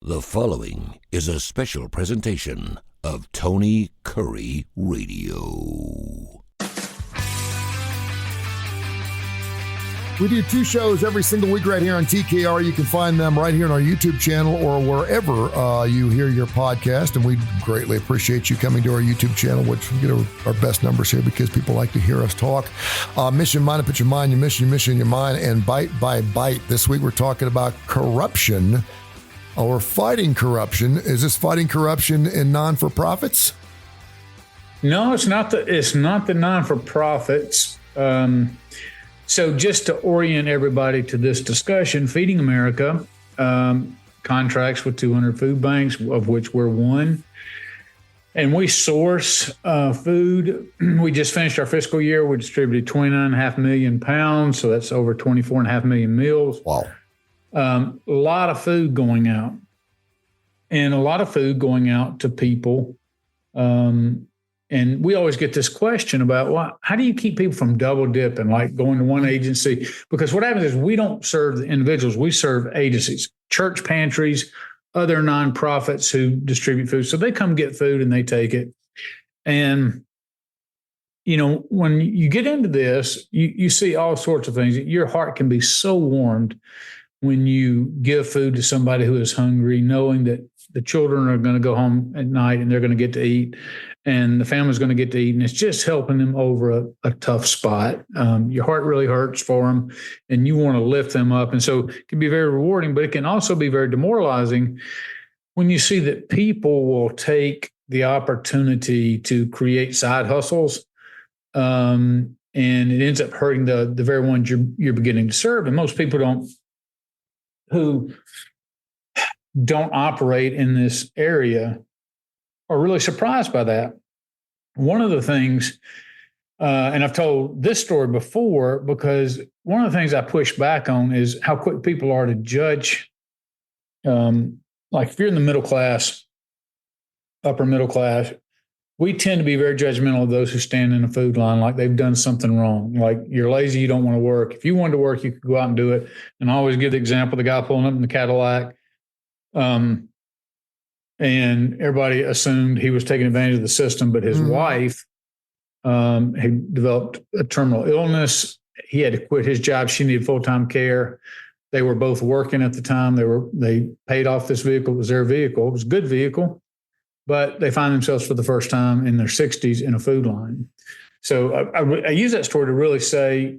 The following is a special presentation of Tony Kurre Radio. We do 2 shows every single week right here on TKR. You can find them right here on our YouTube channel or wherever you hear your podcast. And we greatly appreciate you coming to our YouTube channel, which we get our best numbers here because people like to hear us talk. Mission, mind, put your mind, your mission, your mind, and bite by bite. This week we're talking about corruption. Or fighting corruption. Is this fighting corruption in non-for-profits? No, it's not the non-for-profits. So just to orient everybody to this discussion, Feeding America contracts with 200 food banks, of which we're one. And we source food. We just finished our fiscal year. We distributed 29.5 million pounds. So that's over 24.5 million meals. Wow. A lot of food going out, and a lot of food going out to people. And we always get this question about, well, how do you keep people from double dipping, like going to one agency? Because what happens is we don't serve the individuals. We serve agencies, church pantries, other nonprofits who distribute food. So they come get food and they take it. And, you know, when you get into this, you see all sorts of things. Your heart can be so warmed when you give food to somebody who is hungry, knowing that the children are going to go home at night and they're going to get to eat, and the family's going to get to eat, and it's just helping them over a tough spot. Your heart really hurts for them, and you want to lift them up. And so it can be very rewarding, but it can also be very demoralizing when you see that people will take the opportunity to create side hustles, and it ends up hurting the very ones you're beginning to serve. And most people who don't operate in this area are really surprised by that. One of the things, and I've told this story before, because one of the things I push back on is how quick people are to judge. Like if you're in the middle class, upper middle class, we tend to be very judgmental of those who stand in a food line like they've done something wrong. Like you're lazy, you don't want to work. If you wanted to work, you could go out and do it. And I always give the example of the guy pulling up in the Cadillac. And everybody assumed he was taking advantage of the system, but his wife had developed a terminal illness. He had to quit his job. She needed full-time care. They were both working at the time. They paid off this vehicle. It was their vehicle. It was a good vehicle. But they find themselves for the first time in their 60s in a food line. So I use that story to really say,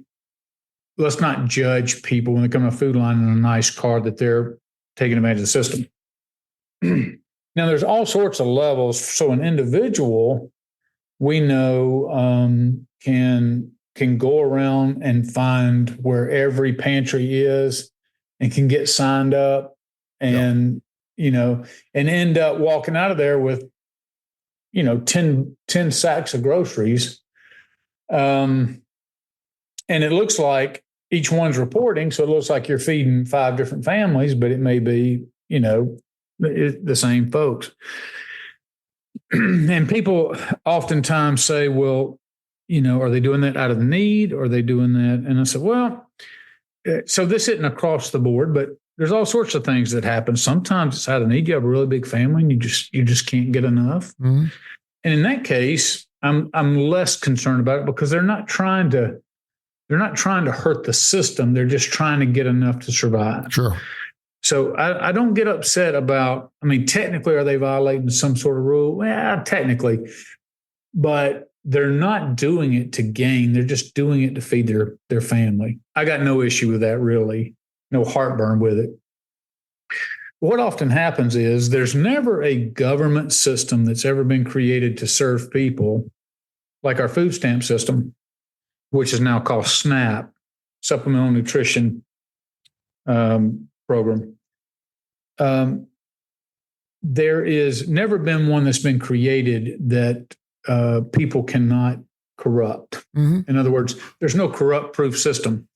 let's not judge people when they come to a food line in a nice car that they're taking advantage of the system. Now, there's all sorts of levels. So an individual, we know, can go around and find where every pantry is and can get signed up and and end up walking out of there with, 10 sacks of groceries. And it looks like each one's reporting. So it looks like you're feeding 5 different families, but it may be, the same folks. And people oftentimes say, well, are they doing that out of need? Or are they doing that? And I said, well, so this isn't across the board, but there's all sorts of things that happen. Sometimes it's out of need. You have a really big family and you just can't get enough. Mm-hmm. And in that case, I'm less concerned about it because they're not trying to hurt the system. They're just trying to get enough to survive. Sure. So I don't get upset about, technically, are they violating some sort of rule? Well, technically, but they're not doing it to gain. They're just doing it to feed their family. I got no issue with that, really. No heartburn with it. What often happens is there's never a government system that's ever been created to serve people like our food stamp system, which is now called SNAP, Supplemental Nutrition Program. There is never been one that's been created that people cannot corrupt. Mm-hmm. In other words, there's no corrupt-proof system.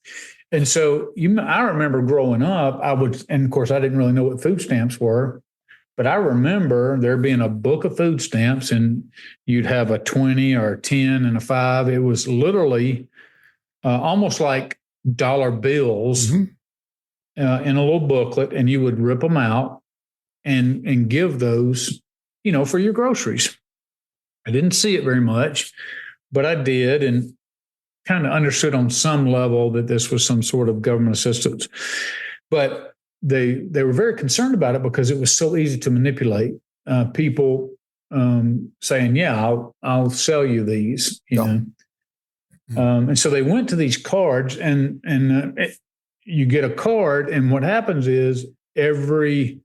And so I remember growing up, and of course, I didn't really know what food stamps were, but I remember there being a book of food stamps and you'd have a 20 or a 10 and a 5. It was literally almost like dollar bills in a little booklet, and you would rip them out and give those, for your groceries. I didn't see it very much, but I did, and kind of understood on some level that this was some sort of government assistance. But they were very concerned about it because it was so easy to manipulate. People saying, "Yeah, I'll sell you these," know. And so they went to these cards, and you get a card, and what happens is every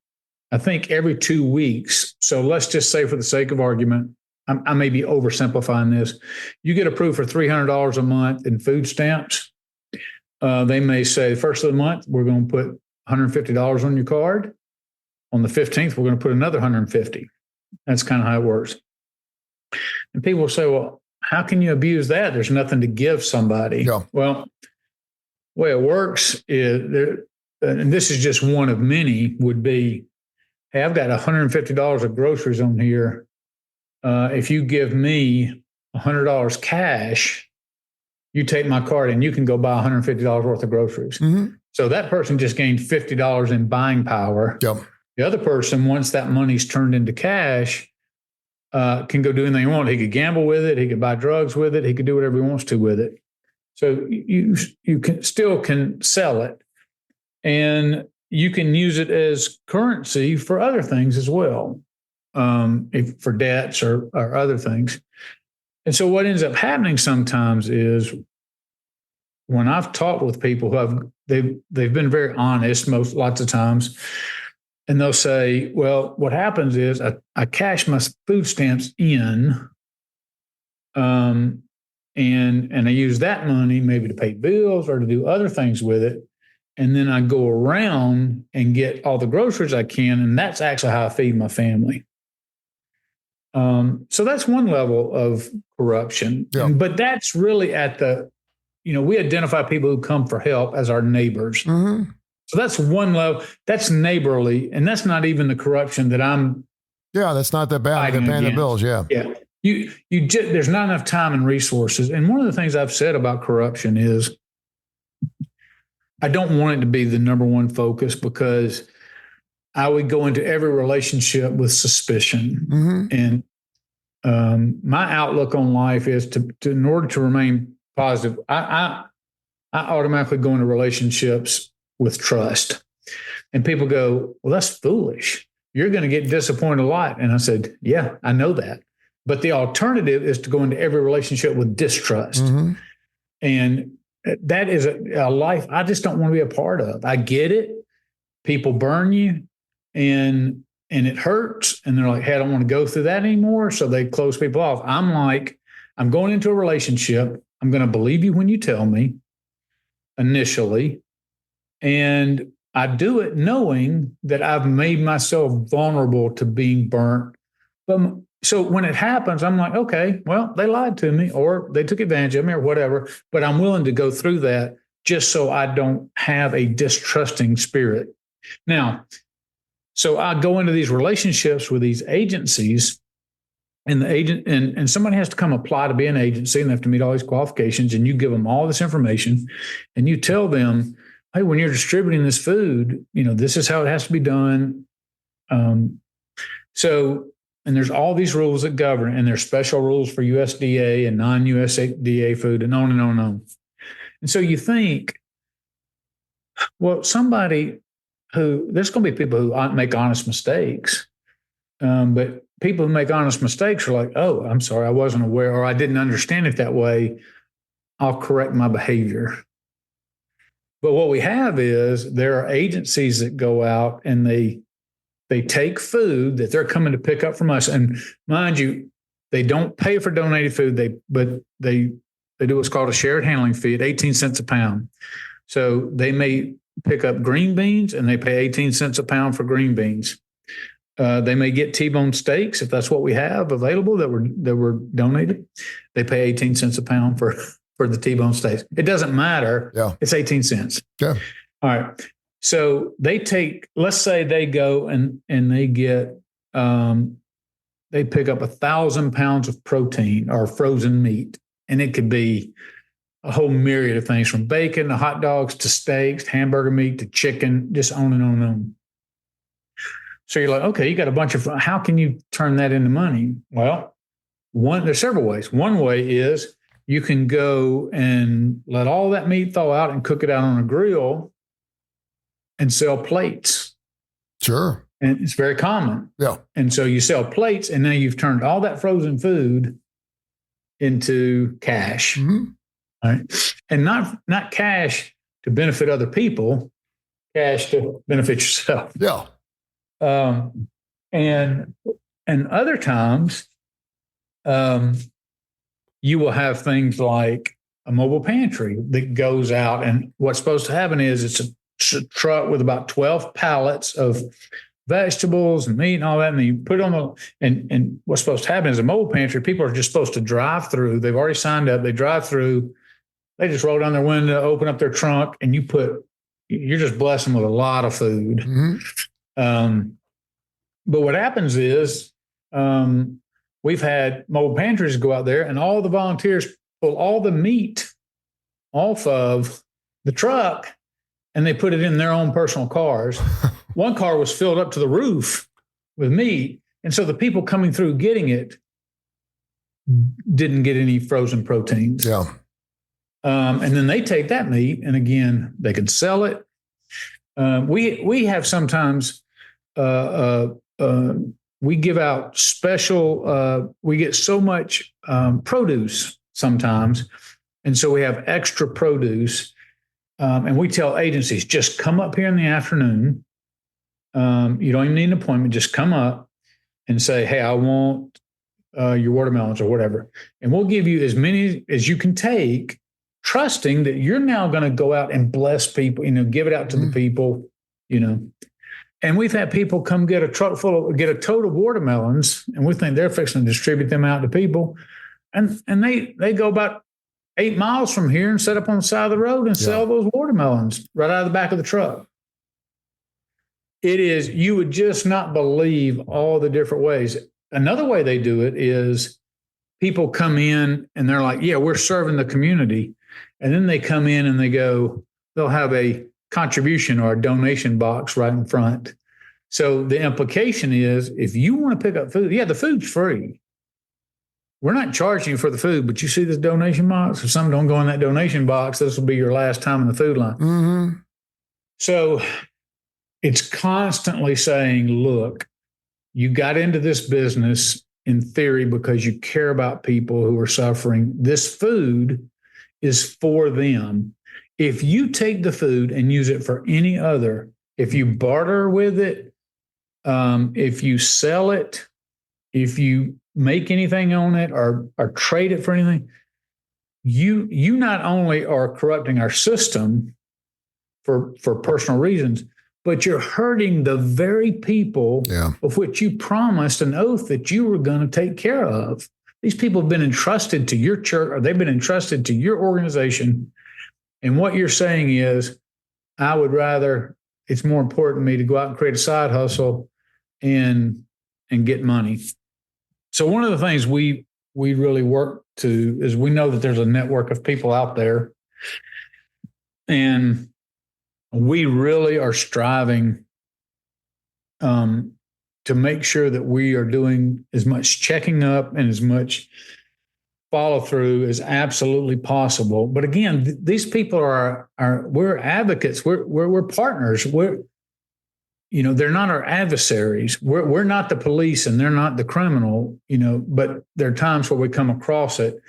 2 weeks. So let's just say, for the sake of argument, I may be oversimplifying this. You get approved for $300 a month in food stamps. They may say, first of the month, we're going to put $150 on your card. On the 15th, we're going to put another $150. That's kind of how it works. And people will say, well, how can you abuse that? There's nothing to give somebody. Yeah. Well, the way it works is, and this is just one of many, would be, hey, I've got $150 of groceries on here. If you give me $100 cash, you take my card and you can go buy $150 worth of groceries. Mm-hmm. So that person just gained $50 in buying power. Yep. The other person, once that money's turned into cash, can go do anything he wants. He could gamble with it. He could buy drugs with it. He could do whatever he wants to with it. So you can still sell it, and you can use it as currency for other things as well, for debts or other things. And so what ends up happening sometimes is, when I've talked with people they've been very honest lots of times, and they'll say, well, what happens is I cash my food stamps in, and I use that money maybe to pay bills or to do other things with it. And then I go around and get all the groceries I can, and that's actually how I feed my family. So that's one level of corruption. Yeah. But that's really at we identify people who come for help as our neighbors. Mm-hmm. So that's one level. That's neighborly, and that's not even the corruption that I'm. Yeah, that's not that bad. They're paying the bills. Yeah. Yeah. There's not enough time and resources. And one of the things I've said about corruption is, I don't want it to be the number one focus, because I would go into every relationship with suspicion. Mm-hmm. And my outlook on life is to in order to remain positive, I automatically go into relationships with trust. And people go, well, that's foolish. You're going to get disappointed a lot. And I said, yeah, I know that. But the alternative is to go into every relationship with distrust. Mm-hmm. And that is a life I just don't want to be a part of. I get it. People burn you, and it hurts. And they're like, hey, I don't want to go through that anymore. So they close people off. I'm like, I'm going into a relationship. I'm going to believe you when you tell me initially. And I do it knowing that I've made myself vulnerable to being burnt. But so when it happens, I'm like, okay, well, they lied to me, or they took advantage of me, or whatever. But I'm willing to go through that just so I don't have a distrusting spirit. Now, so I go into these relationships with these agencies, and the agent and somebody has to come apply to be an agency, and they have to meet all these qualifications. And you give them all this information, and you tell them, hey, when you're distributing this food, this is how it has to be done. And there's all these rules that govern, and there's special rules for USDA and non-USDA food, and on and on and on. And so you think, well, there's going to be people who make honest mistakes. But people who make honest mistakes are like, oh, I'm sorry, I wasn't aware, or I didn't understand it that way. I'll correct my behavior. But what we have is, there are agencies that go out and they take food that they're coming to pick up from us. And mind you, they don't pay for donated food. But they do what's called a shared handling fee at 18 cents a pound. So they may pick up green beans, and they pay 18 cents a pound for green beans. They may get T-bone steaks, if that's what we have available that were donated. They pay 18 cents a pound for the T-bone steaks. It doesn't matter. Yeah. It's 18 cents. Yeah. All right. So let's say they go and they get, they pick up 1,000 pounds of protein or frozen meat. And it could be a whole myriad of things, from bacon to hot dogs to steaks, hamburger meat to chicken, just on and on and on. So you're like, okay, you got a bunch of, how can you turn that into money? Well, there's several ways. One way is you can go and let all that meat thaw out and cook it out on a grill and sell plates. Sure. And it's very common. Yeah. And so you sell plates, and now you've turned all that frozen food into cash. Mm-hmm. Right? And not cash to benefit other people, cash to benefit yourself. Yeah. And other times, you will have things like a mobile pantry that goes out, and what's supposed to happen is it's a truck with about 12 pallets of vegetables and meat and all that, and you put it on the, and what's supposed to happen is a mobile pantry, people are just supposed to drive through. They've already signed up. They drive through. They just roll down their window, open up their trunk, and you're just blessed them with a lot of food. Mm-hmm. But what happens is we've had mobile pantries go out there, and all the volunteers pull all the meat off of the truck, and they put it in their own personal cars. One car was filled up to the roof with meat, and so the people coming through getting it didn't get any frozen proteins. Yeah. And then they take that meat, and again, they can sell it. We have sometimes we give out special. We get so much produce sometimes, and so we have extra produce. And we tell agencies, just come up here in the afternoon. You don't even need an appointment. Just come up and say, hey, I want your watermelons or whatever. And we'll give you as many as you can take, trusting that you're now going to go out and bless people, give it out to the people, And we've had people come get a tote of watermelons, and we think they're fixing to distribute them out to people. And they go about 8 miles from here and set up on the side of the road and sell those watermelons right out of the back of the truck. You would just not believe all the different ways. Another way they do it is people come in and they're like, yeah, we're serving the community. And then they come in and they'll have a contribution or a donation box right in front. So the implication is, if you want to pick up food, the food's free. We're not charging you for the food, but you see this donation box? If some don't go in that donation box, this will be your last time in the food line. Mm-hmm. So it's constantly saying, look, you got into this business in theory because you care about people who are suffering. This food is for them. If you take the food and use it for any other, if you barter with it, if you sell it, if you make anything on it or trade it for anything, you not only are corrupting our system for personal reasons, but you're hurting the very people of which you promised an oath that you were going to take care of. These people have been entrusted to your church, or they've been entrusted to your organization. And what you're saying is, it's more important to me to go out and create a side hustle and get money. So one of the things we really work to is, we know that there's a network of people out there, and we really are striving to make sure that we are doing as much checking up and as much follow through as absolutely possible. But again, these people we're advocates. We're partners. They're not our adversaries. We're not the police, and they're not the criminal, but there are times where we come across it.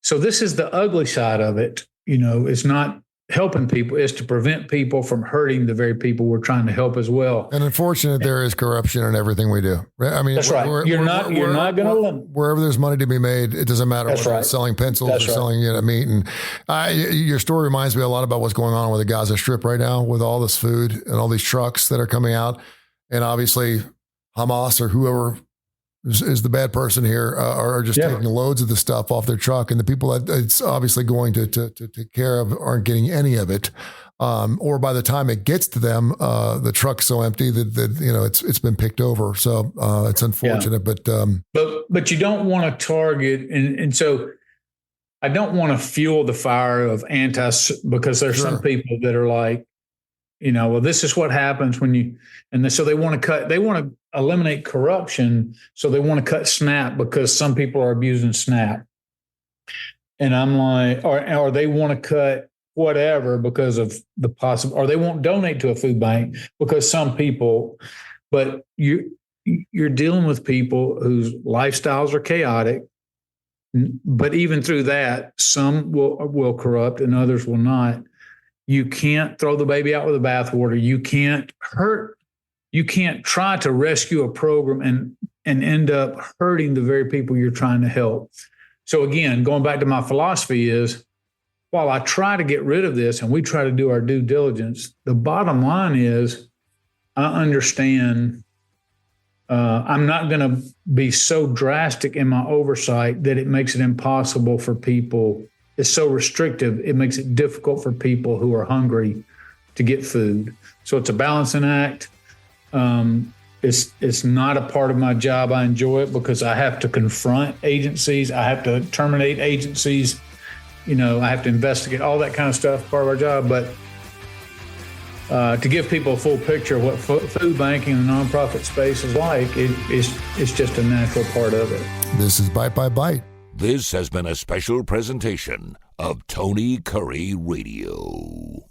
So this is the ugly side of it. It's not helping people, is to prevent people from hurting the very people we're trying to help as well. And unfortunately, there is corruption in everything we do. I mean, that's right. You're not going to wherever there's money to be made. It doesn't matter whether it's selling pencils or selling meat. And your story reminds me a lot about what's going on with the Gaza Strip right now, with all this food and all these trucks that are coming out, and obviously Hamas or whoever is the bad person here are just taking loads of the stuff off their truck, and the people that it's obviously going to take care of aren't getting any of it. Or by the time it gets to them, the truck's so empty that it's been picked over. So it's unfortunate, but you don't want to target, and so I don't want to fuel the fire of because there's some people that are like, well, this is what happens when you, so they want to eliminate corruption. So they want to cut SNAP because some people are abusing SNAP. And I'm like, or they want to cut whatever because of the possible, or they won't donate to a food bank because some people, but you're dealing with people whose lifestyles are chaotic. But even through that, some will corrupt and others will not. You can't throw the baby out with the bathwater. You can't try to rescue a program and end up hurting the very people you're trying to help. So again, going back to my philosophy is, while I try to get rid of this and we try to do our due diligence, the bottom line is I understand I'm not going to be so drastic in my oversight that it makes it impossible for people. It's so restrictive, it makes it difficult for people who are hungry to get food. So it's a balancing act. It's not a part of my job. I enjoy it because I have to confront agencies. I have to terminate agencies. I have to investigate all that kind of stuff, part of our job. But to give people a full picture of what food banking and the nonprofit space is like, it's just a natural part of it. This is Bite by Bite. This has been a special presentation of Tony Kurre Radio.